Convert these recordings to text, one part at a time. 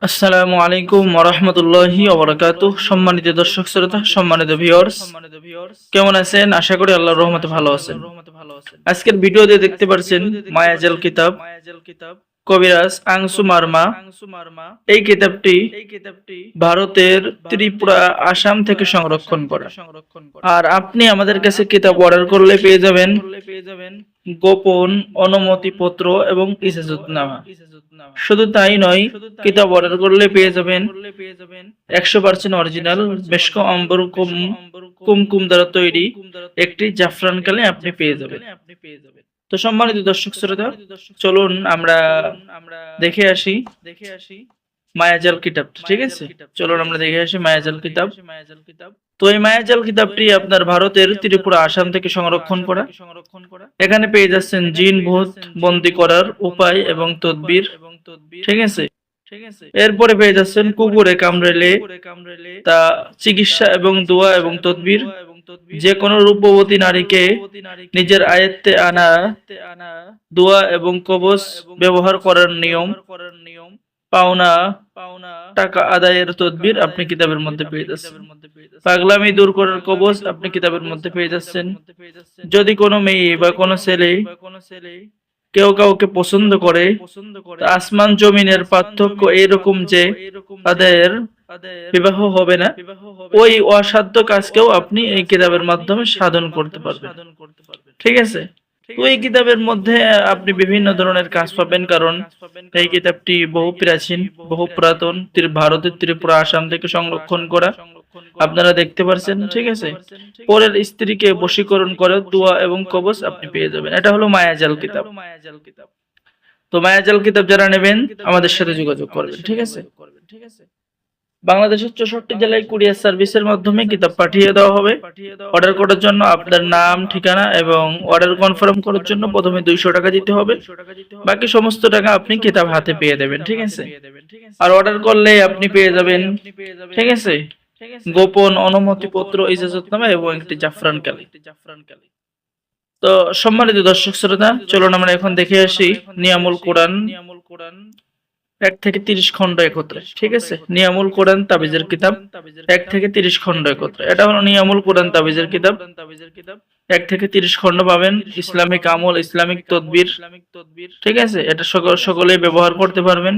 আসসালামু আলাইকুম ওয়া রাহমাতুল্লাহি ওয়া বারাকাতুহু। সম্মানিত দর্শক শ্রোতা, সম্মানিত ভিউয়ার্স, কেমন আছেন? আশা করি আল্লাহর রহমতে ভালো আছেন। আজকের ভিডিওতে দেখতে পাচ্ছেন মায়াজাল কিতাব, কবিরাজ আংসু মারমা। এই কিতাবটি ভারতের ত্রিপুরা, আসাম থেকে সংরক্ষণ করা। আর আপনি আমাদের কাছে কিতাব অর্ডার করলে পেয়ে যাবেন গোপন অনুমতিপত্র এবং ইজাজতনামা। শুধু তাই নয়, কিতাব অর্ডার করলে পেয়ে যাবেন 100% অরিজিনাল মেশকো আম্বর কুমকুম দ্বারা তৈরি একটি জাফরান কালি আপনি পেয়ে যাবেন। তো সম্মানিত দর্শক শ্রোতা, চলুন আমরা দেখে আসি মায়াজাল কিতাব। ঠিক আছে, চলুন আমরা দেখে আসি মায়াজাল কিতাব। তো এই মায়াজাল কিতাবটি আপনার ভারতের ত্রিপুরা, আসাম থেকে সংরক্ষণ করা। এখানে পেয়ে যাচ্ছেন জিন ভূত বন্দী করার উপায় এবং তদবির। ঠিক আছে, এরপরে পেয়ে যাচ্ছেন কুকুরে কামড়েলে তা চিকিৎসা এবং দোয়া এবং তদবির। যে কোনো রূপবতী নারীকে নিজের আয়ত্তে আনা দোয়া এবং কবচ ব্যবহার করার নিয়ম, পাওনা টাকা আদায়ের তদবির আপনি কিতাবের মধ্যে পেয়ে যাচ্ছেন। পাগলামি দূর করার কবচ আপনি কিতাবের মধ্যে পেয়ে যাচ্ছেন। যদি কোনো মেয়ে বা কোনো ছেলে কেউ কাউকে পছন্দ করে, আসমান জমিনের পার্থক্য এরকম যে তাদের বিবাহ হবে না, ওই অসাধ্য কাজকেও আপনি এই কিতাবের মাধ্যমে সাধন করতে পারবেন। ঠিক আছে, তো এই কিতাবের মধ্যে আপনি বিভিন্ন ধরনের কাজ পাবেন, কারণ এই কিতাবটি বহু প্রাচীন, বহু পুরাতন, ভারতের ত্রিপুরা, আসাম থেকে সংরক্ষণ করা। আপনারা দেখতে পাচ্ছেন। ঠিক আছে, পরের স্ত্রীকে বশীকরণ করে দোয়া এবং কবচ আপনি পেয়ে যাবেন। এটা হলো মায়াজাল কিতাব। তো মায়াজাল কিতাব যারা নেবেন আমাদের সাথে যোগাযোগ করবেন। ঠিক আছে, বাংলাদেশের 64 জেলায় কুরিয়ার সার্ভিসের মাধ্যমে কিতাব পাঠিয়ে দেওয়া হবে। অর্ডার করার জন্য আপনার নাম, ঠিকানা এবং অর্ডার কনফার্ম করার জন্য প্রথমে 200 টাকা দিতে হবে। বাকি সমস্ত টাকা আপনি কিতাব হাতে পেয়ে দেবেন। ঠিক আছে, আর অর্ডার করলে আপনি পেয়ে যাবেন, ঠিক আছে, গোপন অনুমতিপত্র, ইজাজতনামা এবং একটি জাফরান কালি। তো সম্মানিত দর্শক শ্রোতা, চলুন আমরা এখন দেখে আসি নিয়ামুল কোরআন 1 থেকে 30 খণ্ড একত্রে। ঠিক আছে, নিয়ামুল কোরআন তাবিজের কিতাব 1 থেকে 30 খণ্ড একত্রে। এটা হলো নিয়ামুল কোরআন তাবিজের কিতাব। 1 থেকে 30 খণ্ড পাবেন। ইসলামিক আমল, ইসলামিক তদবির। ঠিক আছে, এটা সকলেই ব্যবহার করতে পারবেন।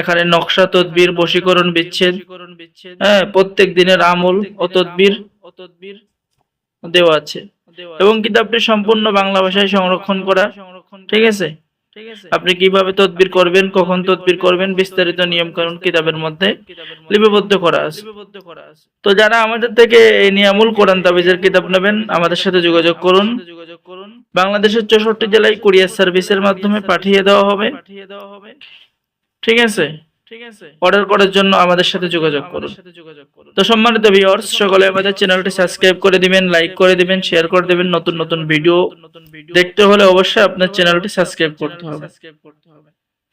এখানে নকশা, তদবির, বশীকরণ, বিচ্ছেদ, হ্যাঁ, প্রত্যেক দিনের আমল ও তদবির দেওয়া আছে। এবং কিতাবটি সম্পূর্ণ বাংলা ভাষায় সংরক্ষণ করা। ঠিক আছে, আপনি কিভাবে তদবির করবেন, কখন তদবির করবেন, বিস্তারিত নিয়ম কানুন কিতাবের মধ্যে লিপিবদ্ধ করা আছে। তো যারা আমাদের থেকে এই নিয়ামুল কোরআন তাবিজের কিতাব নেবেন আমাদের সাথে যোগাযোগ করুন। বাংলাদেশের 64 জেলায় কুরিয়ার সার্ভিসের মাধ্যমে পাঠিয়ে দেওয়া হবে। ঠিক আছে, অর্ডার করার জন্য আমাদের সাথে যোগাযোগ করুন। তো সম্মানিত ভিউয়ার্স, সকলে আমাদের চ্যানেলটি সাবস্ক্রাইব করে দিবেন, লাইক করে দিবেন, শেয়ার করে দিবেন। নতুন নতুন ভিডিও দেখতে হলে অবশ্যই আপনার চ্যানেলটি সাবস্ক্রাইব করতে হবে।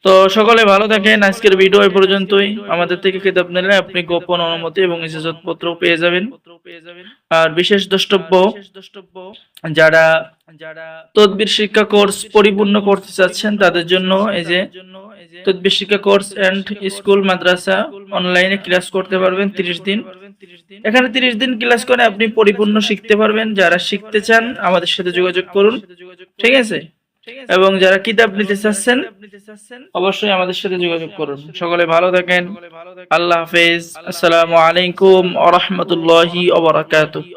তো সকলে ভালো থাকেন। আজকের ভিডিও এই পর্যন্তই। আমাদের থেকে কিতাব নিলে আপনি গোপন অনুমতি এবং ইজাজতপত্র পেয়ে যাবেন। আর বিশেষ দ্রষ্টব্য, যারা তদবির শিক্ষা কোর্স পরিপূর্ণ করতে চাচ্ছেন তাদের জন্য এই যে তদবির শিক্ষা কোর্স এন্ড স্কুল মাদ্রাসা অনলাইনে ক্লাস করতে পারবেন 30 দিন। এখানে 30 দিন ক্লাস করে আপনি পরিপূর্ণ শিখতে পারবেন। যারা শিখতে চান আমাদের সাথে যোগাযোগ করুন। ঠিক আছে, এবং যারা কিতাব নিতে চাচ্ছেন অবশ্যই আমাদের সাথে যোগাযোগ করুন। সকলে ভালো থাকেন। আল্লাহ হাফেজ। আসসালামু আলাইকুম ওয়া রাহমাতুল্লাহি ওয়া বারাকাতুহু।